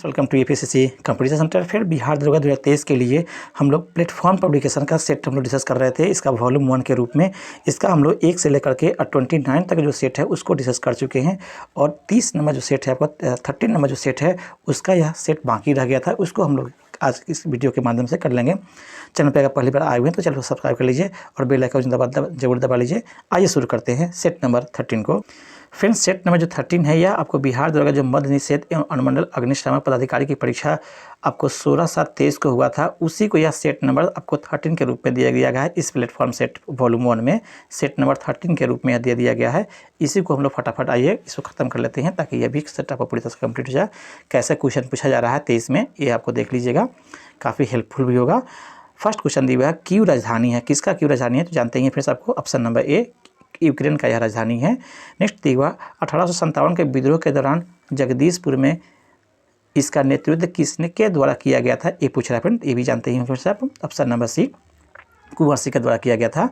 Welcome to UPSC competition centre. फिर बिहार दरोगा 2023 के लिए हम लोग प्लेटफॉर्म पब्लिकेशन का सेट हम लोग डिस्कस कर रहे थे। इसका वॉल्यूम 1 के रूप में इसका हम लोग 1 से लेकर के 29 तक जो सेट है उसको डिस्कस कर चुके हैं और 30 नंबर जो सेट है आपका 13 नंबर जो सेट है उसका यह सेट बाकी रह गया था, उसको हम लोग आज इस वीडियो के माध्यम से कर लेंगे। चैनल पर अगर पहली बार आए हुए हैं तो चैनल को सब्सक्राइब कर लीजिए और बेल आइकन जरूर दबा लीजिए। आइए शुरू करते हैं सेट नंबर 13 को। फ्रेंड्स, सेट नंबर जो 13 है यह आपको बिहार दरोगा जो मध्य निषेध एवं अनुमंडल अग्निशामक पदाधिकारी की परीक्षा आपको 16/7/23 को हुआ था, उसी को यह सेट नंबर आपको 13 के रूप में दिया गया है। इस प्लेटफॉर्म सेट वॉल्यूम 1 में सेट नंबर 13 के रूप में यह दे दिया गया है। इसी को हम लोग फटाफट आइए इसको ख़त्म कर लेते हैं ताकि यह भी सेट आपको पूरी तरह से कंप्लीट हो जाए। कैसे क्वेश्चन पूछा जा रहा है 23 में ये आपको देख लीजिएगा, काफ़ी हेल्पफुल भी होगा। फर्स्ट क्वेश्चन दिया है क्यू राजधानी है, किसका क्यू राजधानी है तो जानते ही हैं फ्रेंड्स आपको ऑप्शन नंबर ए यूक्रेन का यह राजधानी है। नेक्स्ट दिया 1857 के विद्रोह के दौरान जगदीशपुर में इसका नेतृत्व किसने के द्वारा किया गया था ये पूछ रहा है फ्रेंड, ये भी जानते हैं फ्रेंड्स आप ऑप्शन नंबर सी कुंवर सिंह के द्वारा किया गया था।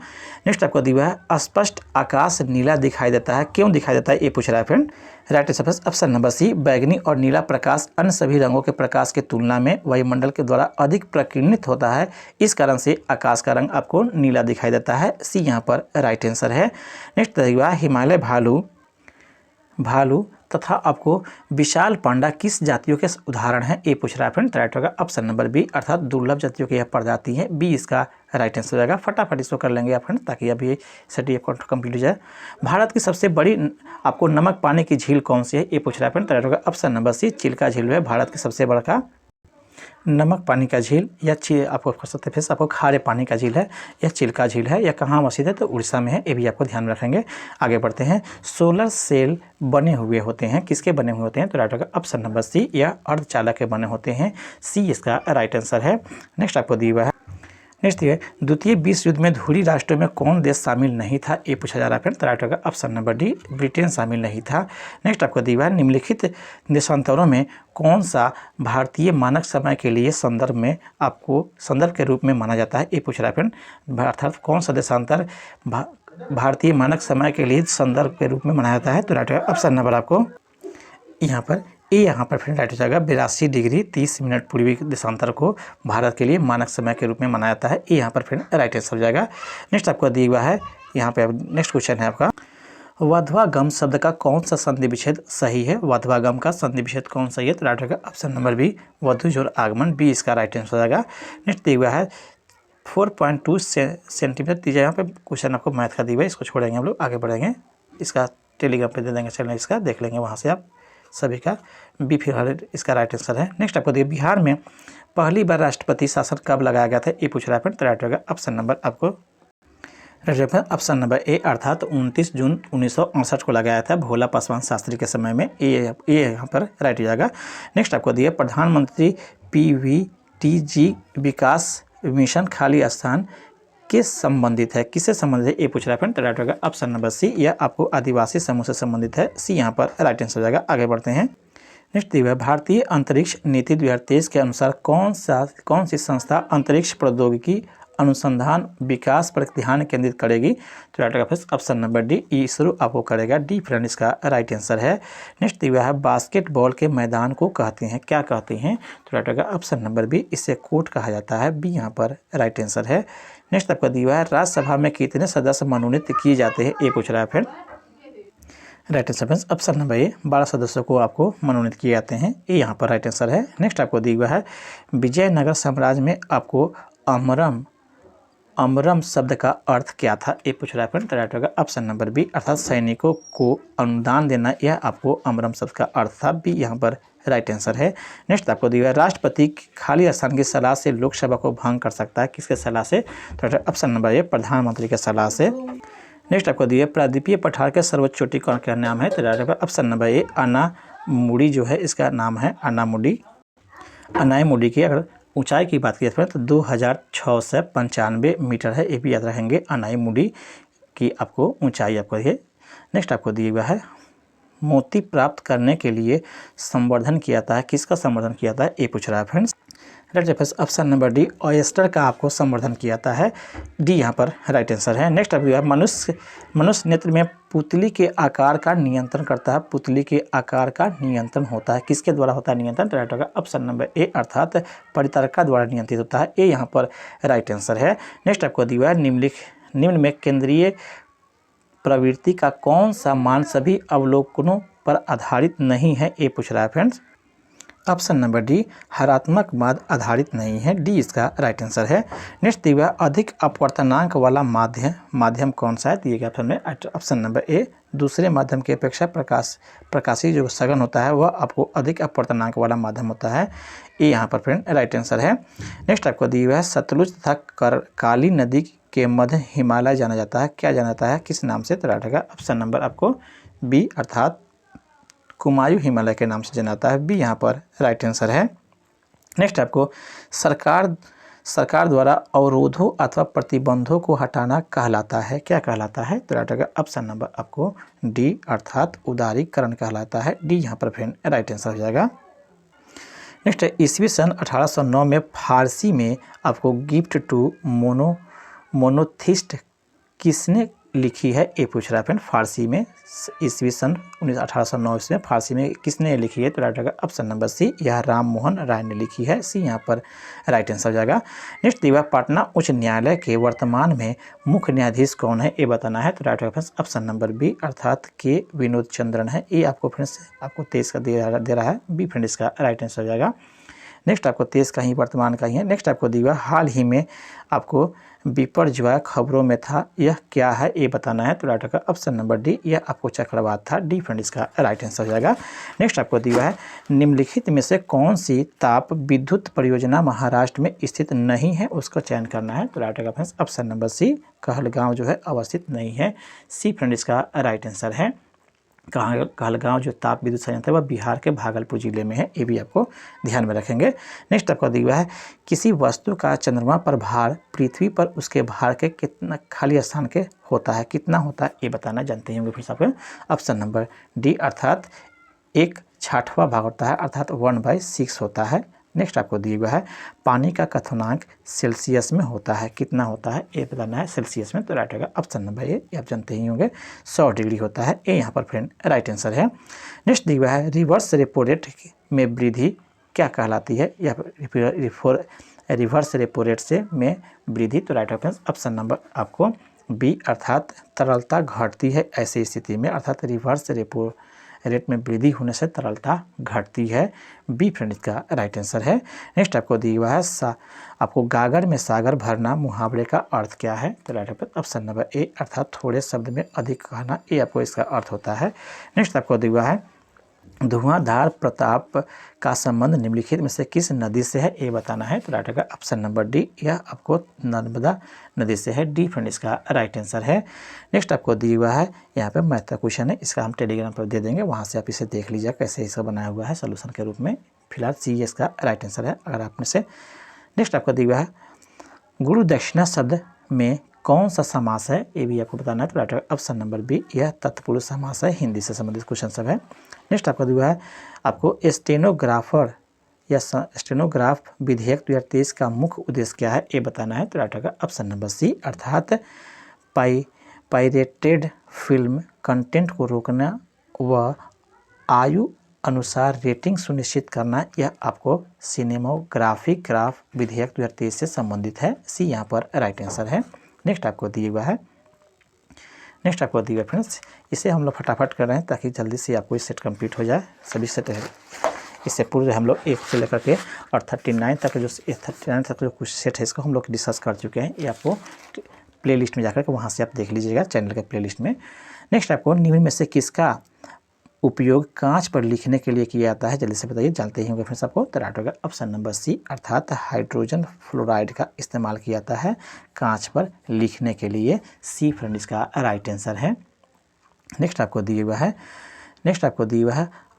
नेक्स्ट आपको दिया है स्पष्ट आकाश नीला दिखाई देता है, क्यों दिखाई देता है ये पूछ रहा है friend. Right answer option number C बैगनी और नीला प्रकाश अन्य सभी रंगों के प्रकाश की तुलना में वायुमंडल के द्वारा अधिक प्रकीर्णित होता है, इस कारण से आकाश का रंग आपको नीला दिखाई देता है। सी यहाँ पर राइट आंसर है। नेक्स्ट दिया हिमालय भालू तथा आपको विशाल पांडा किस जातियों के उदाहरण हैं ये पूछ रहा है फ्रेंड। राइट होगा ऑप्शन नंबर बी अर्थात दुर्लभ जातियों की यह प्रजाति है, बी इसका राइट आंसर हो जाएगा। फटाफट इसको कर लेंगे आप फ्रेंड ताकि अभी सेट कंप्लीट हो जाए। भारत की सबसे बड़ी आपको नमक पानी की झील कौन सी है ये पूछ रहा है फ्रेंड। राइट होगा ऑप्शन नंबर सी चिल्का झील है भारत की सबसे बड़ा नमक पानी का झील या आपको कर सकते फिर आपको खारे पानी का झील है या चिल्का झील है या कहाँ मौजूद है तो उड़ीसा में है, ये भी आपको ध्यान में रखेंगे। आगे बढ़ते हैं। सोलर सेल बने हुए होते हैं, किसके बने हुए होते हैं तो राइट होगा ऑप्शन नंबर सी या अर्धचालक के बने होते हैं, सी इसका राइट आंसर है। नेक्स्ट आपको दिया हुआ है नेक्स्ट है द्वितीय विश्व युद्ध में धुरी राष्ट्रों में कौन देश शामिल नहीं था ये पूछा जा रहा है फिर। तो राइट होगा ऑप्शन नंबर डी ब्रिटेन शामिल नहीं था। नेक्स्ट आपको दिया है निम्नलिखित देशांतरों में कौन सा भारतीय मानक समय के लिए संदर्भ में आपको संदर्भ के रूप में माना जाता है ये पूछ रहा है फ्रेंड। अर्थात कौन सा देशांतर भारतीय मानक समय के लिए संदर्भ के रूप में माना जाता है तो राइट होगा ऑप्शन नंबर आपको यहाँ पर फ्रेंड राइट हो जाएगा 82 डिग्री 30 मिनट पूर्वी देशांतर को भारत के लिए मानक समय के रूप में माना जाता है, ये यहाँ पर फ्रेंड राइट आंसर हो जाएगा। नेक्स्ट आपको दिया हुआ है यहाँ पे नेक्स्ट क्वेश्चन है आपका वध्वागम शब्द का कौन सा संधि विच्छेद सही है, वध्वागम का संधि विच्छेद कौन सही है तो राइट होगा ऑप्शन नंबर बी वधु जोड़ आगमन, बी इसका राइट आंसर हो जाएगा। नेक्स्ट दिया हुआ है 4.2 सेंटीमीटर दीजिए, यहाँ पे क्वेश्चन आपको मैथ का दिया हुआ है, इसको छोड़ेंगे हम लोग आगे बढ़ेंगे, इसका टेलीग्राम पे दे देंगे चैनल, इसका देख लेंगे वहाँ से आप सभी का। बी फिर इसका राइट आंसर है। नेक्स्ट आपको दिया बिहार में पहली बार राष्ट्रपति शासन कब लगाया गया था ये पूछ रहा है फ्रेंड। तो राइट होगा ऑप्शन नंबर आपको ऑप्शन नंबर ए अर्थात 29 जून 1968 को लगाया था भोला पासवान शास्त्री के समय में, ये यहाँ पर राइट हो जाएगा। नेक्स्ट आपको दिया प्रधानमंत्री PVTG विकास मिशन खाली स्थान किस संबंधित है, किससे संबंधित है ये पूछ रहा है फ्रेंड। तो राइट होगा ऑप्शन नंबर सी या आपको आदिवासी समूह से संबंधित है, सी यहाँ पर राइट आंसर हो जाएगा। आगे बढ़ते हैं। नेक्स्ट दिया भारतीय अंतरिक्ष नीति 2023 के अनुसार कौन सी संस्था अंतरिक्ष प्रौद्योगिकी अनुसंधान विकास पर ध्यान केंद्रित करेगी तो राइट होगा ऑप्शन नंबर डी इसरो आपको करेगा, डी फ्रेंड इसका राइट आंसर है। नेक्स्ट दिया है बास्केटबॉल के मैदान को कहते हैं, क्या कहते हैं तो राइट होगा ऑप्शन नंबर बी इसे कोर्ट कहा जाता है, बी यहाँ पर राइट आंसर है। नेक्स्ट आपका दिया है राज्यसभा में कितने सदस्य मनोनीत किए जाते हैं ये पूछ रहा है friend. Right answer friends option number ए 12 सदस्यों को आपको मनोनीत किए जाते हैं, ये यहाँ पर राइट आंसर है। नेक्स्ट आपको दिया हुआ है विजयनगर साम्राज्य में आपको अमरम शब्द का अर्थ क्या था ये पूछ रहा है फ्रेंड। राइट होगा ऑप्शन नंबर बी अर्थात सैनिकों को अनुदान देना, यह आपको अमरम शब्द का अर्थ था, बी यहाँ पर राइट आंसर है। नेक्स्ट आपको दिया राष्ट्रपति खाली स्थान की सलाह से लोकसभा को भंग कर सकता है, किसके सलाह से तो ऑप्शन नंबर ए प्रधानमंत्री के सलाह से। नेक्स्ट आपको दिया प्रादीपीय पठार के सर्वोच्च चोटी कौन का नाम है तो राइट होगा ऑप्शन नंबर ए अनामुडी जो है इसका नाम है अनामुडी की अगर ऊंचाई की बात की जाए तो 2695 मीटर है, ये भी याद रहेंगे अनामुडी की आपको ऊंचाई आपको है। नेक्स्ट आपको दिया हुआ है मोती प्राप्त करने के लिए संवर्धन किया था, किसका संवर्धन किया था ये पूछ रहा है friends. Right friends, option number D, oyster का आपको संवर्धन किया जाता है। डी यहाँ पर राइट आंसर है। नेक्स्ट आप मनुष्य नेत्र में पुतली के आकार का नियंत्रण करता है। पुतली के आकार का नियंत्रण होता है, किसके द्वारा होता है नियंत्रण? राइट होगा ऑप्शन नंबर ए, अर्थात परितरका द्वारा नियंत्रित होता है। ए यहाँ पर राइट आंसर है। नेक्स्ट आपको दिया है निम्न में केंद्रीय प्रवृत्ति का कौन सा मान सभी अवलोकनों पर आधारित नहीं है? ए पूछ रहा है फ्रेंड्स। ऑप्शन नंबर डी, हरात्मकवाद आधारित नहीं है। डी इसका राइट आंसर है। नेक्स्ट दिया अधिक अपवर्तनांक वाला माध्यम कौन सा है? दिए गए ऑप्शन में ऑप्शन नंबर ए, दूसरे माध्यम की अपेक्षा प्रकाशीय जो सघन होता है वह आपको अधिक अपवर्तनांक वाला माध्यम होता है। ये यहाँ पर फ्रेंड राइट आंसर है। नेक्स्ट आपको दिया है सतलुज तथा काली नदी के मध्य हिमालय जाना जाता है, क्या जाना जाता है, किस नाम से? तो राइट होगा ऑप्शन नंबर आपको बी, अर्थात कुमायूं हिमालय के नाम से जाना जाता है। बी यहाँ पर राइट आंसर है। नेक्स्ट आपको सरकार द्वारा अवरोधों अथवा प्रतिबंधों को हटाना कहलाता है, क्या कहलाता है? तो राइट होगा ऑप्शन नंबर आपको डी, अर्थात उदारीकरण कहलाता है। डी यहाँ पर फ्रेंड राइट आंसर हो जाएगा। नेक्स्ट है ईस्वी सन 1809 में फारसी में आपको गिफ्ट टू मोनोथिस्ट किसने लिखी है? ए पूछ रहा है फ्रेंड। फारसी में ईस्वी सन 1809 में फारसी में किसने लिखी है? तो राइट होगा ऑप्शन नंबर सी, यह राम मोहन राय ने लिखी है। सी यहाँ पर राइट आंसर हो जाएगा। नेक्स्ट दिया पटना उच्च न्यायालय के वर्तमान में मुख्य न्यायाधीश कौन है? ए बताना है। तो राइट होगा फ्रेंड्स ऑप्शन नंबर बी, अर्थात के विनोद चंद्रन है। ए आपको फ्रेंड्स आपको 23 का दे रहा है। बी फ्रेंड इसका राइट आंसर हो जाएगा। नेक्स्ट आपको 23 का ही वर्तमान का ही है। नेक्स्ट आपको दिया हाल ही में आपको बिपरजॉय खबरों में था, यह क्या है? ए बताना है। तो राइट होगा ऑप्शन नंबर डी, यह आपको चक्रवात था। डी फ्रेंड इसका राइट आंसर हो जाएगा। नेक्स्ट आपको दिया है निम्नलिखित में से कौन सी ताप विद्युत परियोजना महाराष्ट्र में स्थित नहीं है? उसको चयन करना है। तो राइट होगा friends option number C, Kahalgaon जो है अवस्थित नहीं है। सी फ्रेंड इसका राइट आंसर है। कहलगांव जो ताप विद्युत संयंत्र है वह बिहार के भागलपुर जिले में है। ये भी आपको ध्यान में रखेंगे। नेक्स्ट आपको दिया है किसी वस्तु का चंद्रमा पर भार पृथ्वी पर उसके भार के कितना खाली स्थान के होता है, कितना होता है? ये बताना जानते होंगे फिर आपको ऑप्शन नंबर डी, अर्थात 1/6 भाग होता है, अर्थात 1/6 होता है। नेक्स्ट आपको दिया हुआ है पानी का क्वथनांक सेल्सियस में होता है, कितना होता है? ये बताना है सेल्सियस में। तो राइट होगा ऑप्शन नंबर ए, आप जानते ही होंगे 100 डिग्री होता है। ए यहाँ पर फ्रेंड राइट आंसर है। नेक्स्ट दिया हुआ है रिवर्स रेपो रेट में वृद्धि क्या कहलाती है? या रिवर्स रेपो रेट से में वृद्धि। तो राइट ऑप्शन ऑप्शन नंबर आपको बी, अर्थात तरलता घटती है ऐसी स्थिति में, अर्थात रिवर्स रेपो रेट में वृद्धि होने से तरलता घटती है। बी फ्रेंड इसका राइट आंसर है। नेक्स्ट आपको दिया हुआ है आपको गागर में सागर भरना मुहावरे का अर्थ क्या है? तो राइट ऑप्शन नंबर ए, अर्थात थोड़े शब्द में अधिक कहना। ए आपको इसका अर्थ होता है। नेक्स्ट आपको दिया हुआ है धुआंधार प्रताप का संबंध निम्नलिखित में से किस नदी से है? ए बताना है। तो राइट होगा ऑप्शन नंबर डी, यह आपको नर्मदा नदी से है। डी फ्रेंड इसका राइट आंसर है। नेक्स्ट आपको दिया हुआ है यहाँ पे मैथ का क्वेश्चन है, इसका हम टेलीग्राम पर दे देंगे, वहाँ से आप इसे देख लीजिए कैसे इसका बनाया हुआ है सोल्यूशन के रूप में। फिलहाल सी इसका राइट आंसर है अगर आप में से। नेक्स्ट आपको दिया हुआ है गुरु दक्षिणा शब्द में कौन सा समास है? ये भी आपको बताना है। तो राइट ऑप्शन नंबर बी, यह तत्पुरुष समास है, हिंदी से संबंधित क्वेश्चन सब है। नेक्स्ट आपको दिया है आपको स्टेनोग्राफर या स्टेनोग्राफ विधेयक 2023 का मुख्य उद्देश्य क्या है? ये बताना है। तो राइट होगा ऑप्शन नंबर सी, अर्थात पायरेटेड फिल्म कंटेंट को रोकना व आयु अनुसार रेटिंग सुनिश्चित करना, यह आपको सिनेमोग्राफिक ग्राफ विधेयक 2023 से संबंधित है। सी यहाँ पर राइट आंसर है। नेक्स्ट आपको दिया हुआ है फ्रेंड्स, इसे हम लोग फटाफट कर रहे हैं ताकि जल्दी से आपको इस सेट कंप्लीट हो जाए। सभी सेट है इससे पूर्व हम लोग 1 से लेकर के और 39 तक जो कुछ सेट है इसको हम लोग डिस्कस कर चुके हैं। ये आपको प्लेलिस्ट में जाकर के वहाँ से आप देख लीजिएगा चैनल के प्लेलिस्ट में। नेक्स्ट आपको निम्न में से किसका उपयोग कांच पर लिखने के लिए किया जाता है? जल्दी से बताइए, जानते ही होंगे फ्रेंड्स आपको। तो राइट होगा ऑप्शन नंबर सी, अर्थात हाइड्रोजन फ्लोराइड का इस्तेमाल किया जाता है कांच पर लिखने के लिए। सी फ्रेंड इसका राइट आंसर है। नेक्स्ट आपको दिया हुआ है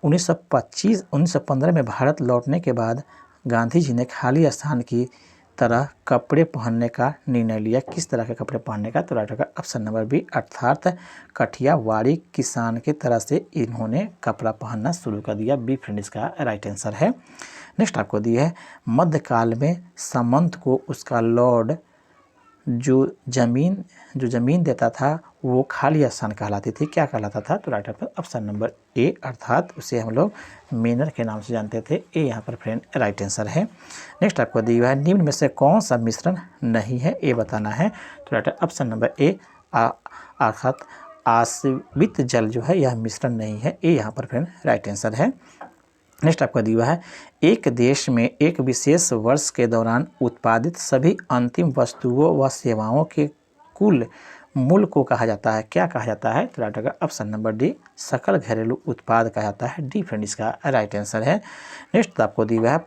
1915 में भारत लौटने के बाद गांधी जी ने खाली स्थान की तरह कपड़े पहनने का निर्णय लिया। किस तरह के कपड़े पहनने का? तो राइट होगा ऑप्शन नंबर बी, अर्थात कठियावाड़ी किसान की तरह से इन्होंने कपड़ा पहनना शुरू कर दिया। बी फ्रेंड इसका राइट आंसर है। नेक्स्ट आपको दी है मध्यकाल में सामंत को उसका लॉर्ड जो जमीन देता था वो खाली स्थान कहलाती थी, क्या कहलाता था? तो right answer option number A, अर्थात उसे हम लोग मेनर के नाम से जानते थे। ए यहाँ पर फ्रेंड राइट आंसर है। नेक्स्ट आपको दी हुआ है निम्न में से कौन सा मिश्रण नहीं है, ए बताना है। तो राइट ऑप्शन नंबर ए, अर्थात आश्रित जल जो है यह मिश्रण नहीं है। ए यहाँ पर फ्रेंड राइट आंसर है। नेक्स्ट आपका दिया है एक देश में एक विशेष वर्ष के दौरान उत्पादित सभी अंतिम वस्तुओं व सेवाओं के कुल मूल्य को कहा जाता है, क्या कहा जाता है? तो राइट होगा ऑप्शन नंबर डी, सकल घरेलू उत्पाद कहा जाता है। डी फ्रेंड इसका राइट आंसर है। नेक्स्ट आपको दिया है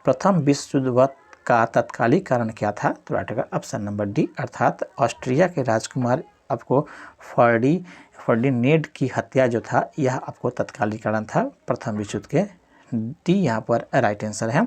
प्रथम विश्व युद्ध का तत्कालिक कारण क्या था? तो राइट होगा ऑप्शन नंबर डी, अर्थात ऑस्ट्रिया के राजकुमार आपको फर्डिनेंड की हत्या जो था यह आपको तत्कालिक कारण था प्रथम विश्व युद्ध के। डी यहाँ पर राइट आंसर है।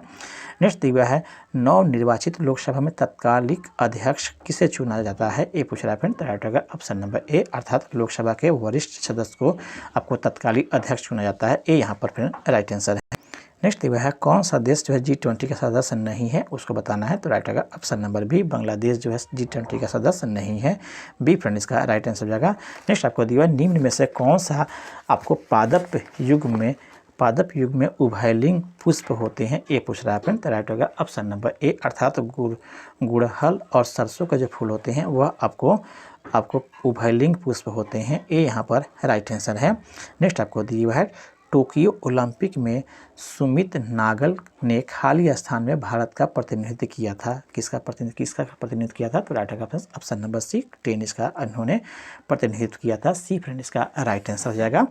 नेक्स्ट दिया है नवनिर्वाचित लोकसभा में तत्कालिक अध्यक्ष किसे चुना जाता है? ए पूछ रहा है फ्रेंड। तो राइट होगा ऑप्शन नंबर ए, अर्थात लोकसभा के वरिष्ठ सदस्य को आपको तत्कालिक अध्यक्ष चुना जाता है। ए यहाँ पर फ्रेंड राइट आंसर है। नेक्स्ट दिया है कौन सा देश जो है G20 का सदस्य नहीं है, उसको बताना है। तो राइट होगा ऑप्शन नंबर बी, बांग्लादेश जो है G20 का सदस्य नहीं है। बी फ्रेंड इसका राइट आंसर हो जाएगा। नेक्स्ट आपको दिया है निम्न में से कौन सा आपको पादप युग में उभयलिंग पुष्प होते हैं? ए पूछ रहा है फ्रेंड। तो राइट होगा ऑप्शन नंबर ए, अर्थात गुड़हल और सरसों के जो फूल होते हैं वह आपको उभयलिंग पुष्प होते हैं। ए यहाँ पर राइट आंसर है। नेक्स्ट आपको दिया है टोक्यो ओलंपिक में सुमित नागल ने खाली स्थान में भारत का प्रतिनिधित्व किया था, किसका प्रतिनिधित्व किया था? तो राइट होगा ऑप्शन नंबर सी, टेनिस का उन्होंने प्रतिनिधित्व किया था। सी फ्रेंड इसका राइट आंसर हो जाएगा।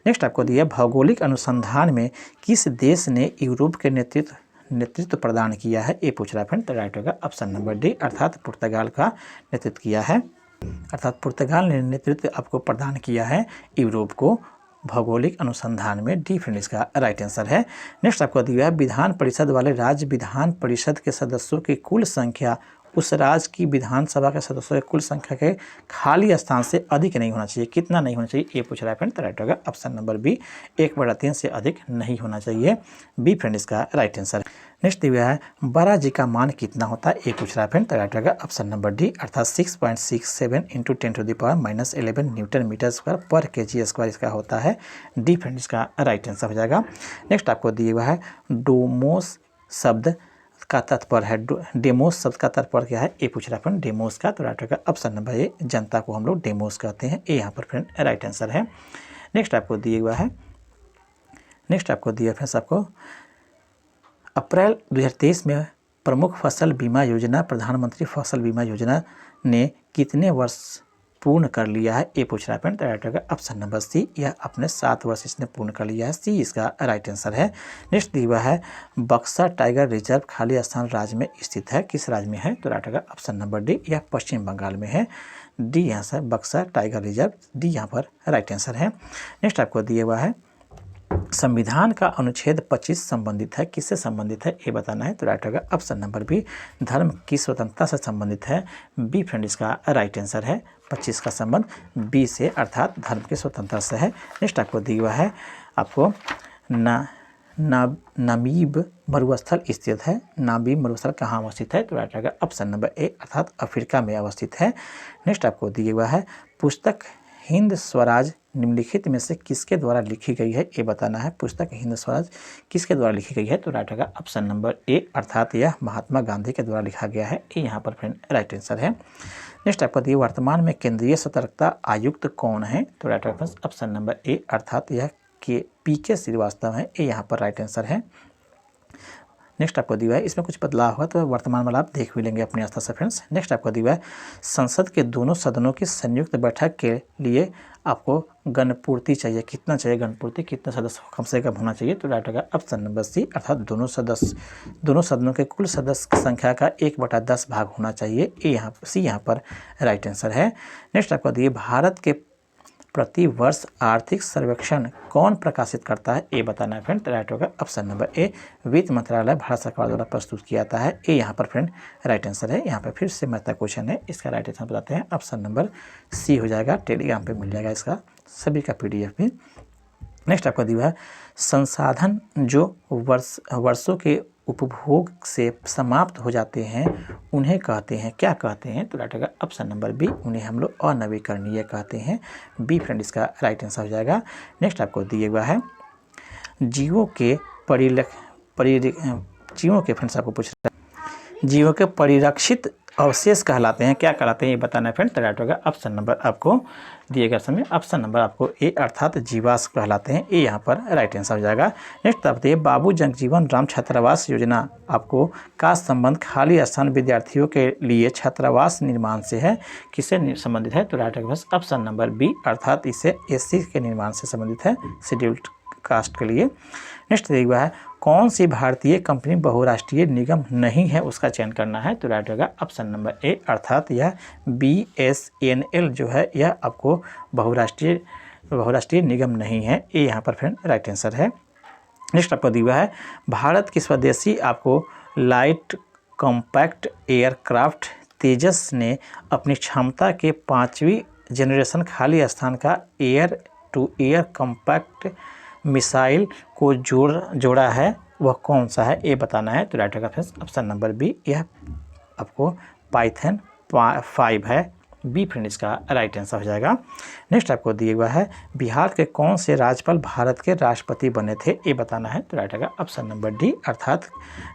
नेक्स्ट आपको दिया भौगोलिक अनुसंधान में किस देश ने यूरोप के नेतृत्व प्रदान किया है? ए पूछ रहा है फ्रेंड। तो राइट होगा ऑप्शन नंबर डी, अर्थात पुर्तगाल का नेतृत्व किया है, अर्थात पुर्तगाल ने नेतृत्व आपको प्रदान किया है यूरोप को भौगोलिक अनुसंधान में। डी फ्रेंड इसका राइट आंसर है। नेक्स्ट आपको दिया है विधान परिषद वाले राज्य विधान परिषद के सदस्यों की कुल संख्या उस राज्य की विधानसभा के सदस्यों की कुल संख्या के खाली स्थान से अधिक नहीं होना चाहिए, कितना नहीं होना चाहिए? ये पूछ रहा है फ्रेंड। तो राइट होगा ऑप्शन नंबर बी, 1/3 से अधिक नहीं होना चाहिए। बी फ्रेंड इसका राइट आंसर है। नेक्स्ट दिया है बड़ा जी का मान कितना होता है? ए पूछ रहा है फ्रेंड। तो राइट होगा ऑप्शन नंबर डी, अर्थात 6.67 × 10⁻11 न्यूटन मीटर स्क्वायर पर kg स्क्वायर इसका होता है। डी फ्रेंड इसका राइट आंसर हो जाएगा। नेक्स्ट आपको दिया हुआ है डोमोस शब्द का तात्पर्य है, डेमोस शब्द का तात्पर्य क्या है? ए पूछ रहा है फ्रेंड डेमोस का। तो राइट होगा ऑप्शन नंबर ए, जनता को हम लोग डेमोस कहते हैं। ए यहाँ पर फ्रेंड राइट आंसर है। नेक्स्ट आपको दिया हुआ है फ्रेंड्स आपको अप्रैल 2023 में प्रमुख फसल बीमा योजना प्रधानमंत्री फसल बीमा योजना ने कितने वर्ष पूर्ण कर लिया है? ए पूछ रहा है फ्रेंड। राइट होगा ऑप्शन नंबर सी, यह अपने 7 वर्ष इसने पूर्ण कर लिया है। सी इसका राइट आंसर है। नेक्स्ट दिया है बक्सर टाइगर रिजर्व खाली स्थान राज्य में स्थित है, किस राज्य में है? तो राइट होगा ऑप्शन नंबर डी, यह पश्चिम बंगाल में है। डी यहाँ से बक्सर टाइगर रिजर्व, डी यहाँ पर राइट आंसर है। नेक्स्ट आपको दिया हुआ है संविधान का अनुच्छेद 25 संबंधित है, किससे संबंधित है? ए बताना है। तो राइट होगा ऑप्शन नंबर बी, धर्म की स्वतंत्रता से संबंधित है। बी फ्रेंड इसका राइट आंसर है। 25 का संबंध बी से, अर्थात धर्म की स्वतंत्रता से है। नेक्स्ट आपको दिया हुआ है आपको नामीब मरुस्थल स्थित है। नामीब मरुस्थल कहाँ अवस्थित है? तो राइट होगा ऑप्शन नंबर ए, अर्थात अफ्रीका में अवस्थित है। नेक्स्ट आपको दिया हुआ है पुस्तक हिंद स्वराज निम्नलिखित में से किसके द्वारा लिखी गई है? ए बताना है। पुस्तक हिंद स्वराज किसके द्वारा लिखी गई है? तो राइट होगा ऑप्शन नंबर ए, अर्थात यह महात्मा गांधी के द्वारा लिखा गया है। ए यहाँ पर फ्रेंड राइट आंसर है। नेक्स्ट आपको दिए वर्तमान में केंद्रीय सतर्कता आयुक्त कौन है? तो राइट होगा ऑप्शन नंबर ए, अर्थात यह PK श्रीवास्तव है। ए यहाँ पर राइट आंसर है। नेक्स्ट आपको दिया है इसमें कुछ बदलाव हुआ तो वर्तमान वाला आप देख भी लेंगे अपने आस्था से फ्रेंड्स। नेक्स्ट आपको दिया है संसद के दोनों सदनों की संयुक्त बैठक के लिए आपको गणपूर्ति चाहिए, कितना चाहिए गणपूर्ति, कितना सदस्य कम से कम होना चाहिए? तो राइट होगा ऑप्शन नंबर सी, अर्थात दोनों सदनों के कुल सदस्य की संख्या का 1/10 भाग होना चाहिए। ए यहाँ सी यहाँ पर राइट आंसर है। नेक्स्ट आपको दिए भारत के प्रति वर्ष आर्थिक सर्वेक्षण कौन प्रकाशित करता है? ए बताना है फ्रेंड। राइट होगा ऑप्शन नंबर ए, वित्त मंत्रालय भारत सरकार द्वारा प्रस्तुत किया जाता है। ए यहाँ पर फ्रेंड राइट आंसर है। यहाँ पर फिर से महत्वपूर्ण क्वेश्चन है, इसका राइट आंसर बताते हैं। ऑप्शन नंबर सी हो जाएगा। टेलीग्राम पे मिल जाएगा इसका सभी का PDF भी। नेक्स्ट आपका दिया है संसाधन जो वर्षों के उपभोग से समाप्त हो जाते हैं उन्हें कहते हैं, क्या कहते हैं? तो राइट होगा ऑप्शन नंबर बी, उन्हें हम लोग अनवीकरणीय कहते हैं। बी फ्रेंड इसका राइट आंसर हो जाएगा। नेक्स्ट आपको दिया हुआ है जीवों के फ्रेंड्स आपको पूछ रहा है जीवों के परिरक्षित अवशेष कहलाते हैं, क्या कहलाते हैं ये बताना है फ्रेंड। तो राइट होगा ऑप्शन नंबर आपको दिएगा समय ऑप्शन नंबर आपको ए अर्थात जीवाश्म कहलाते हैं। ए यहाँ पर राइट आंसर हो जाएगा। नेक्स्ट आप बताइए बाबू जगजीवन राम छात्रावास योजना आपको का संबंध खाली स्थान विद्यार्थियों के लिए छात्रावास निर्माण से है, किससे संबंधित है? तो राइट होगा ऑप्शन नंबर बी अर्थात इसे एससी के निर्माण से संबंधित है, शेड्यूल्ड कास्ट के लिए। नेक्स्ट देखा है कौन सी भारतीय कंपनी बहुराष्ट्रीय निगम नहीं है, उसका चयन करना है। तो राइट होगा ऑप्शन नंबर ए अर्थात यह BSNL जो है यह आपको बहुराष्ट्रीय निगम नहीं है। ए यहाँ पर फ्रेंड राइट आंसर है। नेक्स्ट आपको दिया है भारत की स्वदेशी आपको लाइट कॉम्पैक्ट एयरक्राफ्ट तेजस ने अपनी क्षमता के 5वीं जनरेशन खाली स्थान का air to air compact missile को जोड़ा है, वह कौन सा है ये बताना है। तो राइट होगा फ्रेंड्स ऑप्शन नंबर बी, यह आपको पाइथन 5 है। बी फ्रेंड इसका राइट आंसर हो जाएगा। नेक्स्ट आपको दिया हुआ है बिहार के कौन से राज्यपाल भारत के राष्ट्रपति बने थे, ये बताना है। तो राइट होगा ऑप्शन नंबर डी अर्थात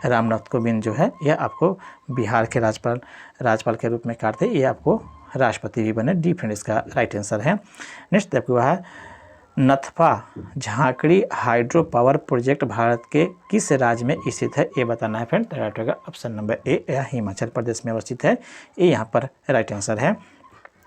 रामनाथ कोविंद जो है यह आपको बिहार के राज्यपाल के रूप में कार्य थे, ये आपको राष्ट्रपति भी बने। डी फ्रेंड इसका राइट आंसर है। नेक्स्ट आपको है नथपा झांकड़ी हाइड्रो पावर प्रोजेक्ट भारत के किस राज्य में स्थित है, ये बताना है फ्रेंड। राइट होगा ऑप्शन नंबर ए, यह हिमाचल प्रदेश में अवस्थित है। ये यहाँ पर राइट आंसर है।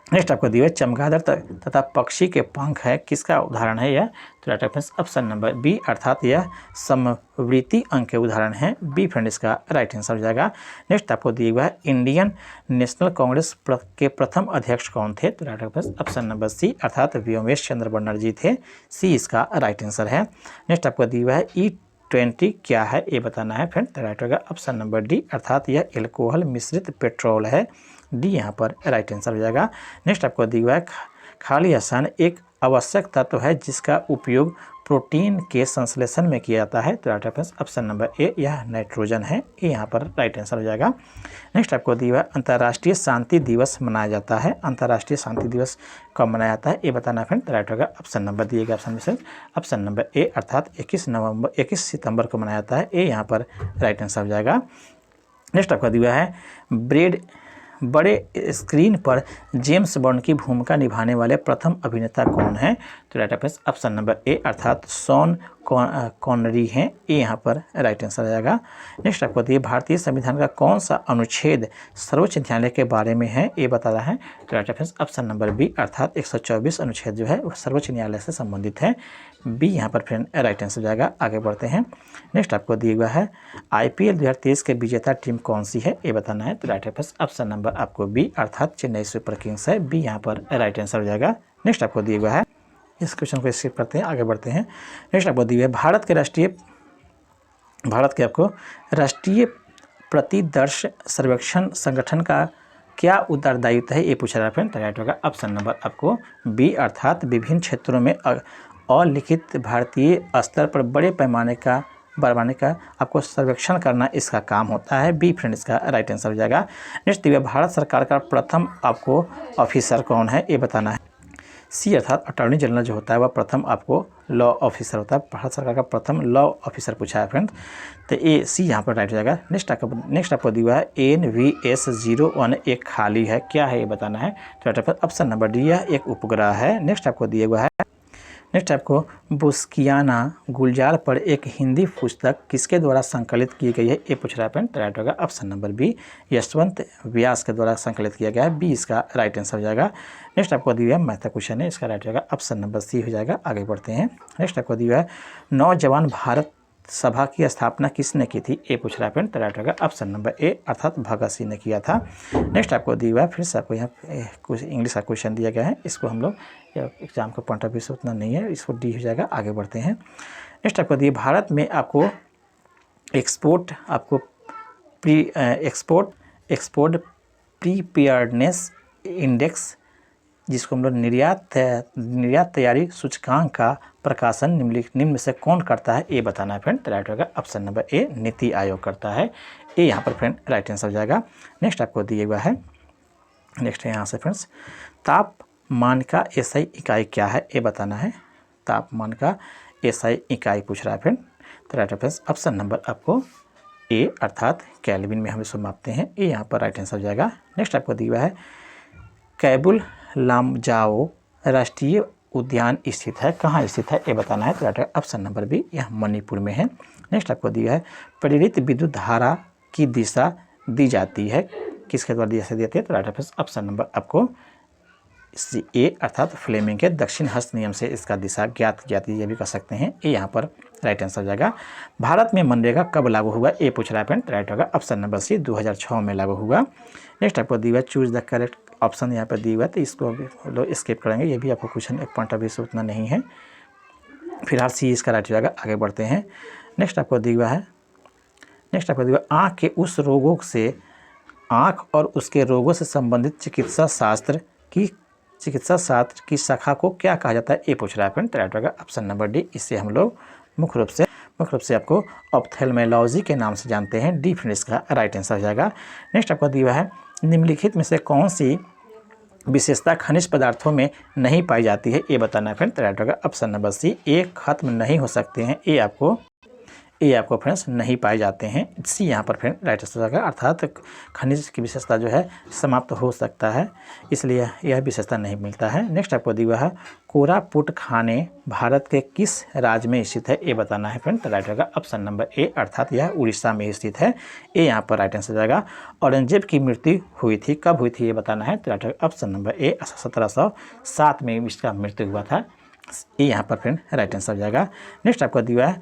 नेक्स्ट आपको दिया चमगादड़ तथा पक्षी के पंख है, किसका उदाहरण है यह? तो राइट ऑप्शन नंबर बी अर्थात यह समवृत्ति अंक के उदाहरण है। बी फ्रेंड इसका राइट आंसर हो जाएगा। नेक्स्ट आपको दिया हुआ है इंडियन नेशनल कांग्रेस के प्रथम अध्यक्ष कौन थे? तो राइट ऑप्शन नंबर सी अर्थात व्योमेश चंद्र बनर्जी थे। सी इसका राइट आंसर है। नेक्स्ट आपको दिया हुआ है E20 क्या है, ये बताना है फ्रेंड। तो राइट होगा ऑप्शन नंबर डी अर्थात यह एल्कोहल मिश्रित पेट्रोल है। डी यहाँ पर राइट आंसर हो जाएगा। नेक्स्ट आपको दिया हुआ है खाली स्थान एक आवश्यक तत्व है जिसका उपयोग प्रोटीन के संश्लेषण में किया जाता है। तो राइट ऑप्शन नंबर ए, यह नाइट्रोजन है। ये यहाँ पर राइट आंसर हो जाएगा। नेक्स्ट आपको दिया हुआ है अंतर्राष्ट्रीय शांति दिवस मनाया जाता है, अंतर्राष्ट्रीय शांति दिवस कब मनाया जाता है, ये बताना है फ्रेंड। राइट होगा ऑप्शन नंबर दिएगा ऑप्शन में से ऑप्शन नंबर ए अर्थात 21 सितंबर को मनाया जाता है। ये यहाँ पर राइट आंसर हो जाएगा। नेक्स्ट आपका दिया है बड़े स्क्रीन पर जेम्स बॉन्ड की भूमिका निभाने वाले प्रथम अभिनेता कौन है? तो राइट ऑप्शन नंबर ए अर्थात शॉन कॉनरी हैं। ये यहाँ पर राइट आंसर आ जाएगा। नेक्स्ट आपको दिए भारतीय संविधान का कौन सा अनुच्छेद सर्वोच्च न्यायालय के बारे में है, ये बता रहा है। तो राइट ऑप्शन नंबर बी अर्थात 124 अनुच्छेद जो है वह सर्वोच्च न्यायालय से संबंधित है। बी यहाँ पर फ्रेंड राइट आंसर हो जाएगा। आगे बढ़ते हैं। नेक्स्ट आपको दिया हुआ है IPL 2023 के विजेता टीम कौन सी है, ये बताना है। तो राइट ऑप्शन नंबर आपको बी अर्थात चेन्नई सुपर किंग्स है। बी यहाँ पर राइट आंसर हो जाएगा। नेक्स्ट आपको दिया हुआ है, इस क्वेश्चन को स्किप करते हैं, आगे बढ़ते हैं। नेक्स्ट आपको दिया है भारत के आपको राष्ट्रीय प्रतिदर्श सर्वेक्षण संगठन का क्या उत्तरदायित्व है, ये पूछा रहा है फ्रेंड। तो राइट होगा ऑप्शन नंबर आपको बी अर्थात विभिन्न क्षेत्रों में अलिखित भारतीय स्तर पर बड़े पैमाने का आपको सर्वेक्षण करना इसका काम होता है। बी फ्रेंड इसका राइट आंसर हो जाएगा। नेक्स्ट दिया भारत सरकार का प्रथम आपको ऑफिसर कौन है, ये बताना है। सी अर्थात अटॉर्नी जनरल जो होता है वह प्रथम आपको लॉ ऑफिसर होता है। भारत सरकार का प्रथम लॉ ऑफिसर पूछा है फ्रेंड। तो ए सी यहाँ पर राइट हो जाएगा। नेक्स्ट आपको दिया है NVS-01 एक खाली है, क्या है ये बताना है। तो ऑप्शन नंबर डी यह एक उपग्रह है। नेक्स्ट आपको दिया हुआ है नेक्स्ट आपको बुस्कियाना गुलजार पर एक हिंदी पुस्तक किसके द्वारा संकलित की गई है, ये पूछ रहा है फ्रेंड। तो राइट होगा ऑप्शन नंबर बी यशवंत व्यास के द्वारा संकलित किया गया है। बी इसका राइट आंसर हो जाएगा। नेक्स्ट आपको दिया है मैथ क्वेश्चन है, इसका राइट होगा ऑप्शन नंबर सी हो जाएगा। आगे बढ़ते हैं। नेक्स्ट आपको दिया है नौजवान भारत सभा की स्थापना किसने की थी, ये पूछ रहा है फ्रेंड। तो राइट होगा ऑप्शन नंबर ए अर्थात भगत सिंह ने किया था। नेक्स्ट आपको दिया हुआ है फिर से आपको यहाँ कुछ इंग्लिश का क्वेश्चन दिया गया है, इसको हम लोग एग्जाम का पॉइंट ऑफ व्यू से उतना नहीं है, इसको डी हो जाएगा। आगे बढ़ते हैं। नेक्स्ट आपको दिए भारत में आपको एक्सपोर्ट प्रीपेयर्डनेस इंडेक्स जिसको हम लोग निर्यात तैयारी सूचकांक का प्रकाशन निम्न में से कौन करता है, ये बताना है फ्रेंड। तो राइट होगा ऑप्शन नंबर ए, नीति आयोग करता है। ये यहाँ पर फ्रेंड राइट आंसर हो जाएगा। नेक्स्ट आपको दिया हुआ है, नेक्स्ट यहाँ से फ्रेंड्स, तापमान का एसआई इकाई क्या है, ये बताना है। तापमान का एसआई इकाई पूछ रहा है फ्रेंड। तो राइट फ्रेंड्स ऑप्शन नंबर आपको ए अर्थात केल्विन में हम इसको मापते हैं, ये यहाँ पर राइट आंसर हो जाएगा। नेक्स्ट आपको दिया हुआ है, कैबुल लामजाओ राष्ट्रीय उद्यान स्थित है, कहाँ स्थित है, ये बताना है। तो राइट ऑप्शन नंबर बी, यह मणिपुर में है। नेक्स्ट आपको दिया है, प्रेरित विद्युत धारा की दिशा दी जाती है, किसके द्वारा दिशा देती है। तो राइट ऑप्शन नंबर आपको ए अर्थात फ्लेमिंग के दक्षिण हस्त नियम से इसका दिशा ज्ञात की जाती है, ये भी कर सकते हैं। ये यहाँ पर राइट आंसर हो जाएगा। भारत में मनरेगा कब लागू हुआ, ये पूछ रहा है फ्रेंड। राइट होगा ऑप्शन नंबर सी, 2006 में लागू हुआ। नेक्स्ट आपको दिया चूज द करेक्ट ऑप्शन यहाँ पर दिया हुआ है, तो इसको लोग स्किप करेंगे, ये भी आपको क्वेश्चन एक पॉइंट ऑफ व्यू से उतना नहीं है। फिलहाल सी इसका राइट हो जाएगा। आगे बढ़ते हैं। नेक्स्ट आपको दिया हुआ है, नेक्स्ट आपको दिया आँख के उस रोगों से, आँख और उसके रोगों से संबंधित चिकित्सा शास्त्र की शाखा को क्या कहा जाता है, ये पूछ रहा है फ्रेंड। राइट होगा ऑप्शन नंबर डी। इससे हम लोग मुख्य रूप से आपको ऑप्थेल्मोलॉजी के नाम से जानते हैं। डी फ्रेंड इसका राइट आंसर हो जाएगा। नेक्स्ट आपको दिया है, निम्नलिखित में से कौन सी विशेषता खनिज पदार्थों में नहीं पाई जाती है, ये बताना है फ्रेंड। राइट होगा ऑप्शन नंबर सी, ये खत्म नहीं हो सकते हैं, ये आपको फ्रेंड्स नहीं पाए जाते हैं। सी यहाँ पर फ्रेंड राइट आंसर होगा, अर्थात खनिज की विशेषता जो है समाप्त हो सकता है, इसलिए यह विशेषता नहीं मिलता है। नेक्स्ट आपको दिया है, कोरापुट खाने भारत के किस राज्य में स्थित है, ये बताना है फ्रेंड। राइट होगा ऑप्शन नंबर ए, अर्थात यह उड़ीसा में स्थित है। ये यहाँ पर राइट आंसर हो जाएगा। औरंगजेब की मृत्यु हुई थी, कब हुई थी, ये बताना है। तो राइट होगा ऑप्शन नंबर ए, 1707 में इसका मृत्यु हुआ था। ये यहाँ पर फ्रेंड राइट आंसर हो जाएगा। नेक्स्ट आपको दिया है,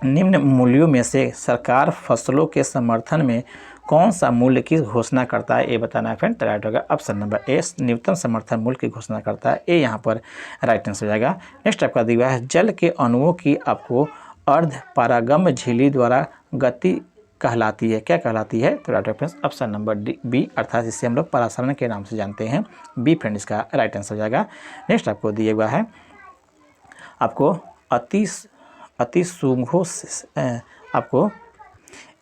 निम्न मूल्यों में से सरकार फसलों के समर्थन में कौन सा मूल्य की घोषणा करता है, ये बताना है फ्रेंड। राइट होगा ऑप्शन नंबर ए, न्यूनतम समर्थन मूल्य की घोषणा करता है। ये यहाँ पर राइट आंसर हो जाएगा। नेक्स्ट आपका दिया है, जल के अणुओं की आपको अर्ध पारगम्य झिल्ली द्वारा गति कहलाती है, क्या कहलाती है। तो right friends option number D, B, अर्थात इसे हम लोग परासरण के नाम से जानते हैं। बी फ्रेंड इसका राइट आंसर हो जाएगा। नेक्स्ट आपको दिया हुआ है, आपको अति सूंघों आपको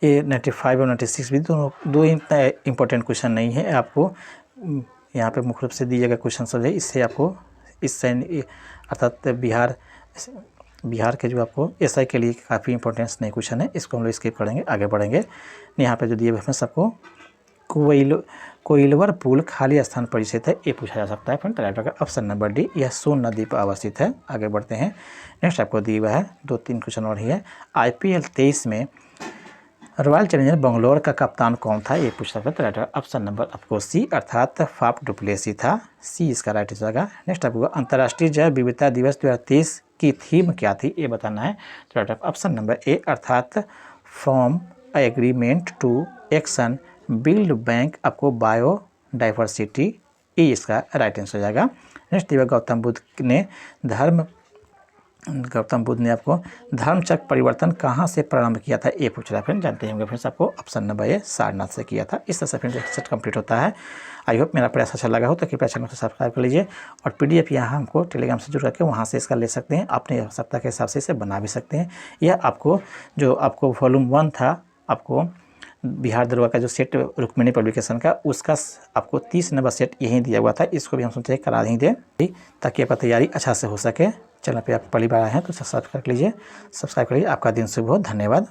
ये 95 और 96 भी दो इतना इम्पोर्टेंट क्वेश्चन नहीं है। आपको यहाँ पे मुख्य रूप से दिए गए क्वेश्चन सब है, इससे आपको अर्थात बिहार के जो आपको एसआई के लिए काफ़ी इंपॉर्टेंस नहीं क्वेश्चन है, इसको हम लोग स्किप करेंगे। आगे बढ़ेंगे। यहाँ पे जो दिए हुए हैं सबको, कोइलवर पुल खाली स्थान पर स्थित है, ये पूछा जा सकता है फ्रेंड। राइट होगा ऑप्शन नंबर डी, यह सोन नदी पर अवस्थित है। आगे बढ़ते हैं। नेक्स्ट आपको दिया हुआ है 2-3 क्वेश्चन और ही है। IPL 23 में रॉयल चैलेंजर बेंगलोर का कप्तान कौन था, ये पूछ सकते हैं। तो राइट ऑप्शन नंबर आपको सी, अर्थात फाफ डुप्लेसी था। सी इसका राइट हो जाएगा। नेक्स्ट आपको अंतर्राष्ट्रीय जैव विविधता दिवस 2023 की थीम क्या थी, ये बताना है। तो राइट ऑप्शन नंबर ए, अर्थात from agreement to action build back आपको बायोडाइवर्सिटी, ये इसका राइट आंसर हो जाएगा। नेक्स्ट दिया, गौतम बुद्ध ने आपको धर्मचक्र परिवर्तन कहाँ से प्रारंभ किया था, ये पूछ रहा है फ्रेंड। जानते होंगे फ्रेंड्स आपको ऑप्शन नंबर ए, सारनाथ से किया था। इस तरह से फ्रेंड्स सेट कंप्लीट होता है। आई होप मेरा प्रयास अच्छा लगा हो तो कृपया चैनल को सब्सक्राइब कर लीजिए, और PDF यहाँ हमको टेलीग्राम से जुड़ करके वहाँ से इसका ले सकते हैं। अपने आवश्यकता के हिसाब से इसे बना भी सकते हैं। यह आपको जो आपको वॉल्यूम 1 था, आपको बिहार दरोगा का जो सेट रुक्मिणी पब्लिकेशन का, उसका आपको 30 नंबर सेट यहीं दिया हुआ था। इसको भी हम सोचे करा ही दें ताकि आपका तैयारी अच्छा से हो सके। चैनल पे आप पहली बार आए हैं तो सब्सक्राइब कर लीजिए। आपका दिन शुभ हो। धन्यवाद।